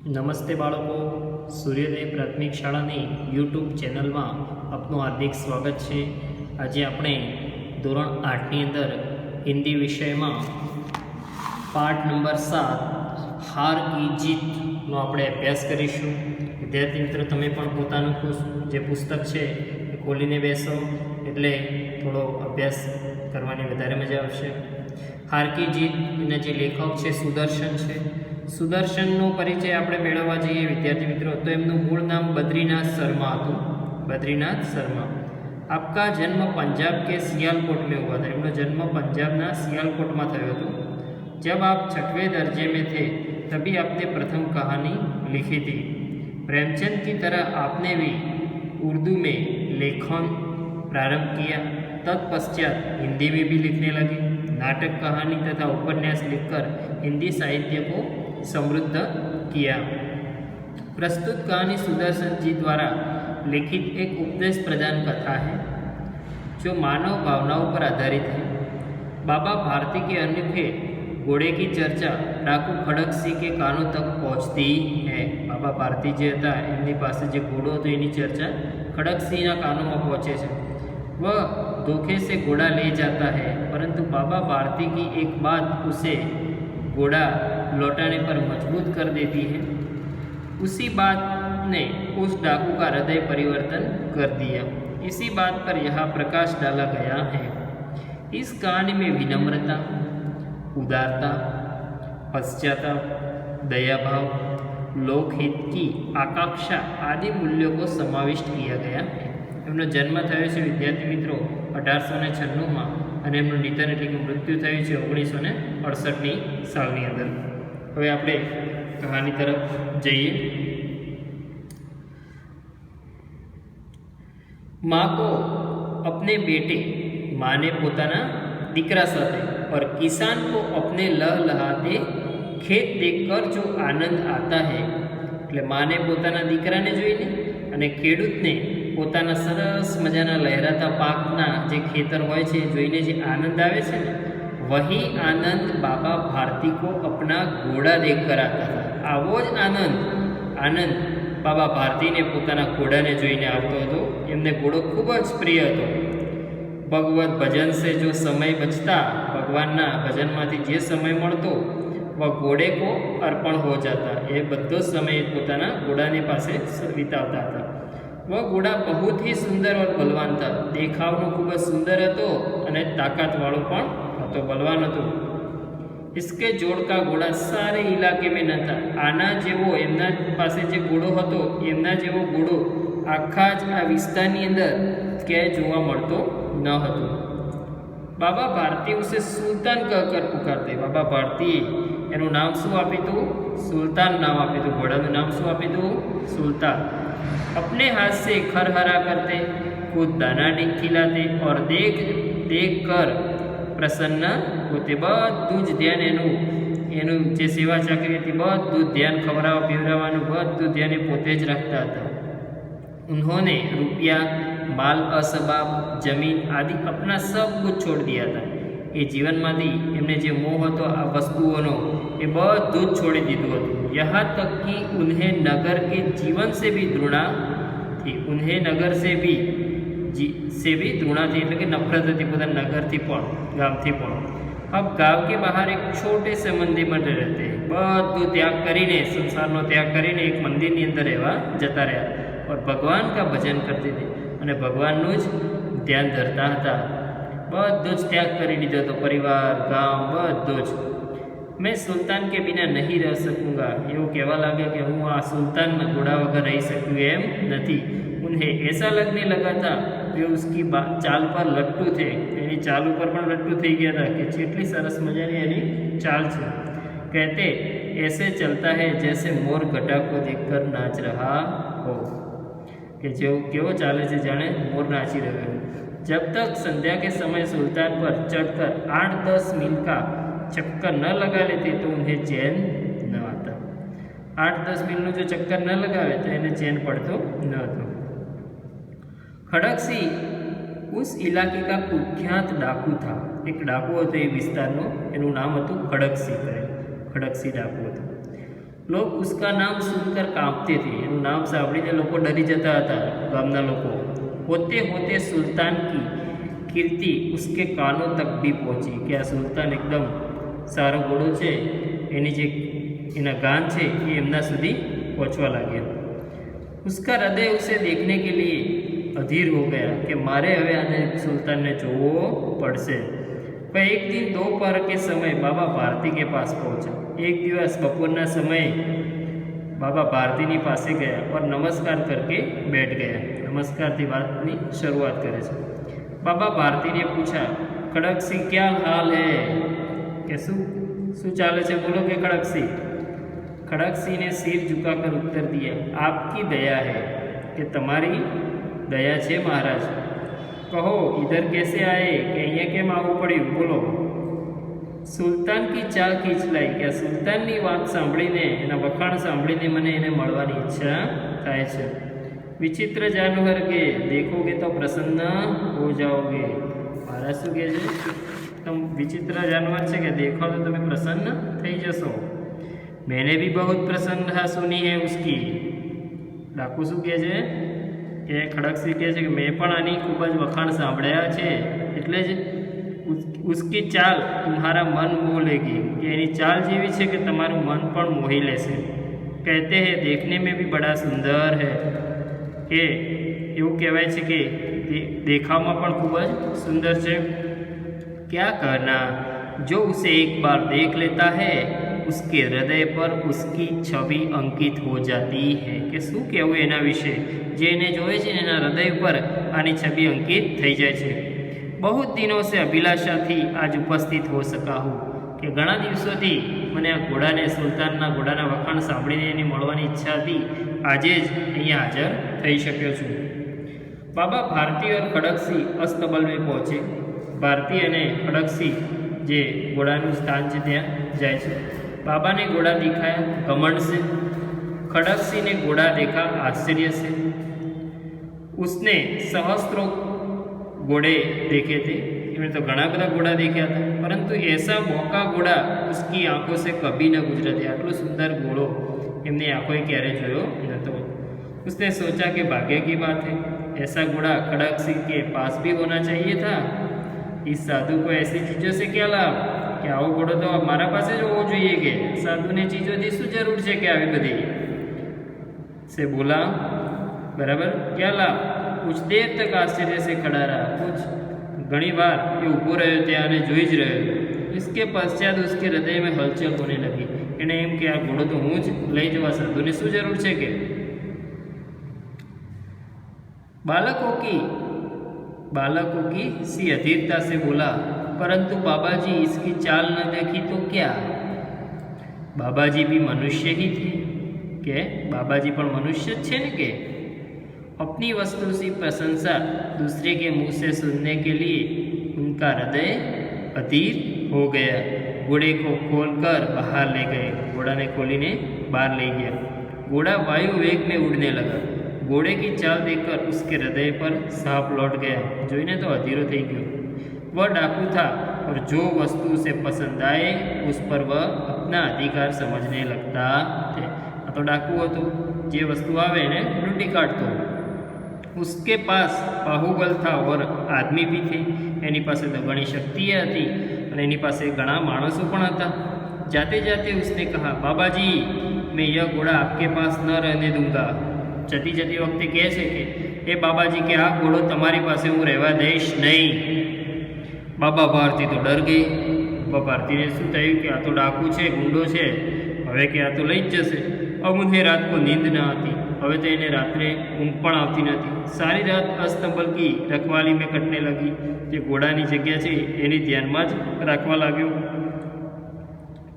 નમસ્તે બાળકો, સૂર્યોદય પ્રાથમિક શાળાની યુટ્યુબ ચેનલમાં આપનું હાર્દિક સ્વાગત છે। આજે આપણે ધોરણ 8ની અંદર હિન્દી વિષયમાં પાઠ નંબર 7 હાર કી જીતનો આપણે અભ્યાસ કરીશું। વિદ્યાર્થી મિત્રો, તમે પણ પોતાનું જે પુસ્તક છે એ ખોલીને બેસો, એટલે થોડો અભ્યાસ કરવાની વધારે મજા આવશે। હાર કી જીત એના જે લેખક છે સુદર્શન છે। सुदर्शन परिचय આપણે મેળવવા જઈએ વિદ્યાર્થી મિત્રો, તો એમનું મૂળ નામ બદ્રીનાથ शर्मा હતું। बद्रीनाथ शर्मा। आपका जन्म पंजाब के सियालकोट में हुआ था। એમનો જન્મ પંજાબના સિયાલકોટમાં થયો હતો। जब आप छठवें दर्जे में थे तभी आपने प्रथम कहानी लिखी थी। प्रेमचंद की तरह आपने भी उर्दू में लेखन प्रारंभ किया। तत्पश्चात हिंदी में भी लिखने लगे। नाटक, कहानी तथा उपन्यास लिखकर हिंदी साहित्य को समृद्ध किया। प्रस्तुत कहानी सुदर्शन जी द्वारा लिखित एक उपदेश प्रदान कथा है जो मानव भावनाओं पर आधारित है। बाबा भारती के अनोखे घोड़े की चर्चा डाकू खड़क सिंह के कानों तक पहुँचती है। बाबा भारती जी था, एमनी पासे जो घोड़ो तो एनी चर्चा खड़क सिंह कानों में पहुँचे है। वह धोखे से घोड़ा ले जाता है, परंतु बाबा भारती की एक बात उसे घोड़ा लौटाने पर मजबूत कर देती है। उसी बात ने उस डाकू का हृदय परिवर्तन कर दिया। इसी बात पर यहाँ प्रकाश डाला गया है। इस कहानी में विनम्रता, उदारता, पश्चाताप, दयाभाव, लोकहित की आकांक्षा आदि मूल्यों को समाविष्ट किया गया है। એમનો જન્મ થયો છે વિદ્યાર્થી મિત્રો 1896માં અને એમનું નિધન એટલે કે મૃત્યુ થયું છે 1968ની સાલની અંદર। હવે આપણે કહાની તરફ જઈએ। माँ को अपने बेटे, माँ ने पोताना दीकरा साथे और किसान को अपने लहलहाते खेत देखकर जो आनंद आता है, એટલે માને પોતાના દીકરાને જોઈને અને ખેડૂતને પોતાના સરસ મજાના લહેરાતા પાકના જે ખેતર હોય છે જોઈને જે આનંદ આવે છે ને, વહી આનંદ બાબા ભારતી को अपना घोड़ा देखकर आता था। આવો જ આનંદ બાબા ભારતીને પોતાના ઘોડાને જોઈને આવતો હતો। એમને ઘોડો ખૂબ જ પ્રિય હતો। ભગવત ભજન से जो समय बचता, ભગવાનના ભજનમાંથી જે સમય મળતો, वह घोड़े को अर्पण हो जाता। ये બધો समय પોતાના ઘોડાની પાસે વિતાવતા હતા। वह घोड़ा बहुत ही सुंदर और बलवान था। देखावनो खूब सुंदर હતો અને તાકાતવાળો પણ હતો, બલવાન હતો। इसके जोड़ का घोड़ा सारे इलाके में न था। आना जेवो एमना पासे जे घोड़ो હતો, એમના જેવો ઘોડો આખા જ આ વિસ્તારની અંદર ક્યાંય જોવા મળતો ન હતો। बाबा भारती उसे सुल्तान कहकर पुकारते। बाबा भारती એનું નામ શું આપ્યું? સુલતાન નામ આપ્યું। ઘોડાનું નામ શું આપ્યું? સુલતાન। अपने हाथ से खरहरा करते, खुद दाना खिलाते और देख देख कर प्रसन्न होते। બધું જ ધ્યાન એનું જે સેવા ચાકરી હતી બધું ધ્યાન, ખવડાવવા પીવડાવવાનું બધું ધ્યાન એ પોતે જ રાખતા હતા। उन्होंने रुपया, माल असबाब, जमीन आदि अपना सब कुछ छोड़ दिया था। ये जीवनમાંથી એમને જે મોહ હતો આ વસ્તુઓનો એ બધું જ છોડી દીધું હતું। यहाँ तक कि उन्हें नगर के जीवन से भी घृणा थी। उन्हें नगर से भी घृणा थी, એટલે કે નફરત હતી પોતાના નગરથી પણ, ગામથી પણ। अब गांव के बाहर एक छोटे से मंदिर में रहते। બધું ત્યાગ કરીને, સંસારનો ત્યાગ કરીને એક મંદિરની અંદર રહેવા જતા રહ્યા और भगवान का भजन करते थे અને ભગવાનનું જ ધ્યાન ધરતા હતા। બધું જ ત્યાગ કરી દીધો હતો, પરિવાર, ગામ બધું જ। मैं सुल्तान के बिना नहीं रह सकूँगा। એવું કહેવા લાગે કે હું આ સુલતાનના ઘોડા વગર રહી શકું એમ નથી। उन्हें ऐसा लगने लगा था कि उसकी चाल पर लट्टू थे। એની ચાલ ઉપર પણ લટ્ટુ થઈ ગયા હતા કે જેટલી સરસ મજાની એની ચાલ છે। कहते ऐसे चलता है जैसे मोर गड्ढा को देखकर नाच रहा हो। कि जो केवो चाले से जाने मोर नाची रहे हो। जब तक संध्या के समय सुल्तान पर चढ़कर 8-10 मील का चक्कर न लगा लेते तो उन्हें चैन न आता। 8-10 मीलનો जो चक्कर न लगावे तो એને चैन पड़तो न હતો। खड़क सिंह उस इलाके का कुख्यात डाकू था। एक डाकू હતો એ વિસ્તારનો, એનું નામ હતું ખડક સિંહ। ખડક સિંહ डाकू હતો। लोग उसका नाम सुनकर कांपते थे। એનું નામ સાંભળીને લોકો ડરી જતા હતા ગામના લોકો। होते होते सुल्तान की कीर्ति उसके कानों तक भी पहुंची कि आ सुल्तान एकदम सारो घोड़ो है, एनी जे एना गान है ये एमना सुधी पहुंचवा लाग्या। उसका हृदय उसे देखने के लिए अधीर हो गया कि मारे हवे आने सुल्तान ने जोवो पड़से। पर एक दिन दोपहर के समय बाबा भारती के पास पहुंचा। एक दिवस बपोरना समय बाबा भारती पासे गया और नमस्कार करके बैठ गया। नमस्कार थी बातनी शुरुआत करे छे। बाबा भारती ने पूछा, खड़क सिंह क्या हाल है? के शू चाले छे बोलो के खड़क सिंह? खड़क सिंह ने सिर झुकाकर उत्तर दिया, आपकी दया है कि तुम्हारी दया छे महाराज। कहो इधर कैसे आए कि अहींया केम आववुं पड्युं बोलो। सुल्तान की चाल खींचलाई कि आ सुल्ताननी वात सांभळीने एना वखाण सांभळीने मने एने मळवानी इच्छा थाय छे। विचित्र जानवर के देखोगे तो प्रसन्न हो जाओगे। महाराज शुं कहे छे? तम विचित्र जानवर छे कि देखो तो तमे प्रसन्न थई जशो। मैंने भी बहुत प्रसन्नता सुनी है उसकी। डाकू शुं कहे छे કે ખડકસિંહ કહે છે કે મેં પણ આની ખૂબ જ વખાણ સાંભળ્યા છે, એટલે જ उसकी चाल तुम्हारा मन मोह लेगी कि એની ચાલ જેવી છે કે તમારું મન પણ મોહી લેશે। कहते हैं देखने में भी बड़ा सुंदर है કે એવું કહેવાય છે કે દેખાવમાં પણ ખૂબ જ સુંદર છે। क्या करना, जो उसे एक बार देख लेता है उसके हृदय पर उसकी छवि अंकित हो जाती है। कि શું કહેવું એના વિશે? જે એને જોવે છે એના હૃદય પર આની છબી અંકિત થઈ જાય છે। बहुत दिनों से अभिलाषा थी आज उपस्थित हो सका हूँ कि घણા દિવસોથી મને આ ઘોડાને સુલતાનના ઘોડાના વખાણ સાંભળીને એની મળવાની ઈચ્છા હતી, આજે જ અહીંયા હાજર થઈ શક્યો છું। बाबा भारती और खड़कसिंह अस्तबल में पहुँचे। भारती અને ખડકસિંહ જે ઘોડાનું સ્થાન છે ત્યાં જાય છે। बाबा ने घोड़ा दिखाया घमंड से, खड़कसिंह ने घोड़ा देखा आश्चर्य से। उसने सहस्त्रों घोड़े देखे थे, इन्होंने तो घना बधा घोड़ा देखा था, परंतु ऐसा मौका घोड़ा उसकी आंखों से कभी न गुजरा थे। आटलो सुंदर घोड़ो एमनी आंखों क्यारे जोयो नतो। उसने सोचा कि भाग्य की बात है, ऐसा घोड़ा खड़कसिंह के पास भी होना चाहिए था। इस साधु को ऐसी चीज़ों से क्या लाभ कि आवो घोड़ो तो मारा पासे ज होवो जोईए के साधु ने चीज़ों थी शू जरूर है कि आवी बधी से बोला बराबर। क्या लाभ? कुछ देर तक आश्चर्य से खड़ा रहा। कुछ घनी बार ये ऊभो रह्यो त्यां अने जोई ज रह्यो। इसके पश्चात उसके हृदय में हलचल होने लगी। एने एम कि आ घोड़ो तो हूँ ज लई जवा, साधुने शू जरूर है के? बालकों की सी अधीरता से बोला, परंतु बाबा जी इसकी चाल न देखी तो क्या? बाबा जी भी मनुष्य ही थे के बाबा जी पर मनुष्य छे ने के? अपनी वस्तु सी प्रशंसा दूसरे के मुंह से सुनने के लिए उनका हृदय अधीर हो गया। घोड़े को खोलकर बाहर ले गए। घोड़ा ने खोलीने बाहर ले गया। घोड़ा वायु वेग में उड़ने लगा। घोड़े की चाल देखकर उसके हृदय पर सांप लौट गया। जोईने तो अधीरो थई गयो। वह डाकू था और जो वस्तु उसे पसंद आए उस पर वह अपना अधिकार समझने लगता थे। आ तो डाकू हतो, जे वस्तु आवे ने लूंटी काढतो। उसके पास बाहुबल था और आदमी भी थे। एनी पासे तो घणी शक्ति हती अने एनी पासे घणा माणसों पण हता। जाते जाते उसने कहा, बाबा जी मैं यह घोड़ा आपके पास न रहने दूंगा। जती जती वखते कहे छे कि ए बाबा जी के आ घोड़ो तमारी पासे हूँ रहवा दईश नहीं। बाबा भारती तो डर गई। बाबा भारती ने शू थयुं कि आ तो डाकू है, गुंडो है, हवे कि आ तो लई ज जशे। अमुने रात को नींद न आती, हवे तो एने रात्रे ऊँघ पण आवती नथी। सारी रात अस्तबल की रखवाली में कटने लगी। जे घोड़ानी जग्या छे एनी ध्यानमां ज राखवा लाग्यो।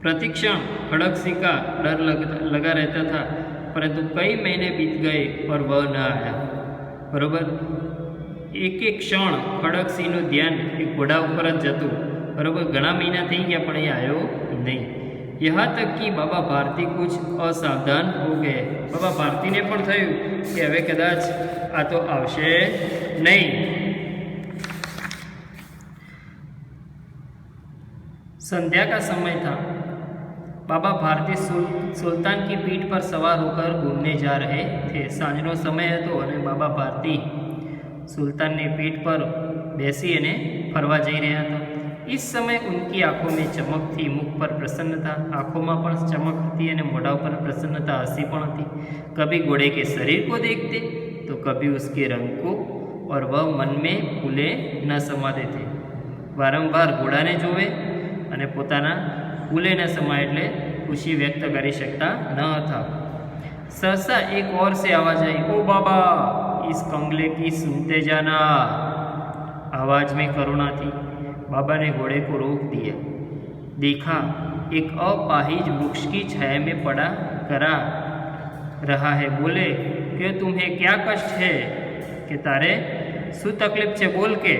प्रतिक्षण खड़कसिंह का डर लगा रहता था, परंतु कई महीने बीत गए और वह न आया। बराबर, एक एक क्षण खड़कसिंहનું ध्यान एक घोड़ा पर ज जतुं। बराबर, घणा महीना थई गया पण ए आयो नहीं। यहाँ तक कि बाबा भारती कुछ असावधान हो गए। बाबा भारती ने पण थयुं कि हवे कदाच आ तो आवशे नहीं। संध्या का समय था। बाबा भारती सुल्तान की पीठ पर सवार होकर घूमने जा रहे थे। सांजनो समय હતો અને બાબા ભારતી સુલ્તાનની પીઠ પર બેસી અને ફરવા જઈ રહ્યા હતા। इस समय उनकी आंखों में चमक थी, मुख पर प्रसन्नता, आंखों में पण चमक थी और मोढ़ा पर प्रसन्नता, हंसी पण थी। कभी घोड़े के शरीर को देखते तो कभी उसके रंग को, और वह मन में फूले न समाते थे। वारंवार घोड़ा ने जोवे અને પોતાના ફૂલે ન સમાય એટલે खुशी व्यक्त કરી શકતા न था। सहसा एक और से आवाज आई, ओ बाबा इस कंगले की सुनते जाना। आवाज में करुणा थी। बाबा ने घोड़े को रोक दिया। देखा एक अपाहिज वृक्ष की छाया में पड़ा करा रहा है। बोले कि तुम्हें क्या कष्ट है, कि तारे शू तकलीफ है, बोल के।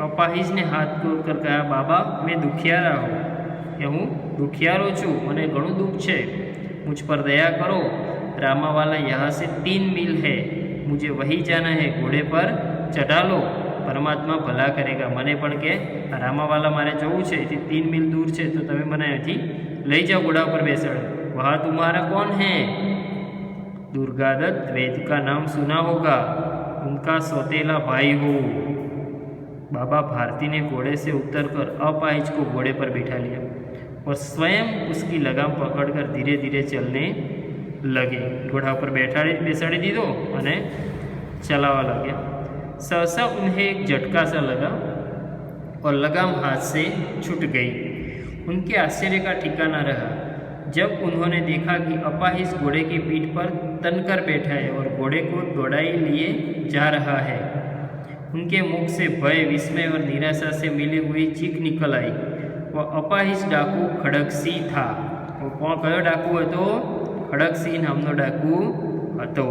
अपाहिज ने हाथ जोड़कर कहा, बाबा मैं दुखियारा हूँ, कि हूँ दुखियारो छूँ, मने घणुं दुख है, मुझ पर दया करो। रामावाला यहाँ से 3 मील है, मुझे वही जाना है, घोड़े पर चढ़ा लो, परमात्मा भला करेगा। मने पण के रामावाला मारे जवुं छे, 3 मील दूर है, तो तमे मने अहींथी लई जाओ, घोड़ा पर बेसाड़ो। वहाँ तुम्हारा कौन है? दुर्गादत्त वैद का नाम सुना होगा, उनका सौतेला भाई हो। बाबा भारती ने घोड़े से उतरकर अपाहिज को घोड़े पर बिठा लिया और स्वयं उसकी लगाम पकड़कर धीरे धीरे चलने लगे। घोड़ा पर बेसाड़ी दीधो और चलावा लगे। सहसा उन्हें एक झटका सा लगा और लगाम हाथ से छूट गई। उनके आश्चर्य का ठिकाना रहा जब उन्होंने देखा कि अपाहिज घोड़े की पीठ पर तनकर बैठा है और घोड़े को दौड़ाई लिए जा रहा है। उनके मुख से भय, विस्मय और निराशा से मिली हुई चीख निकल आई। वह अपाहिज डाकू खड़गसिंह था। वो कौन कयो डाकू हतो? खड़गसिंह नामनो डाकू हतो।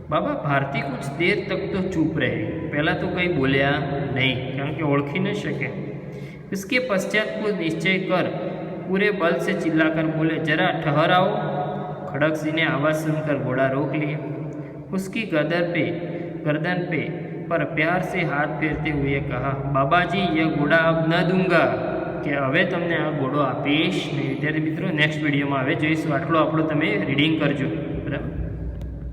बाबा भारती कुछ देर तक तो चुप रहे, पहला तो कहीं बोलिया नहीं, कारण के ओळखी न सके। उसके पश्चात कुछ निश्चय कर पूरे बल से चिल्लाकर बोले, जरा ठहराओ। खड़गसिंह ने आवाज़ सुनकर घोड़ा रोक लिया। उसकी गर्दन पे पर प्यार से हाथ फेरते हुए कहा, बाबा जी यह घोड़ा अब न दूंगा, कि हवे तमने आ घोड़ो आपीश नहीं। विद्यार्थी मित्रों नेक्स्ट विडियो में हवे जोईशुं। आटलो आपणो तमे रीडिंग करजो, बराबर।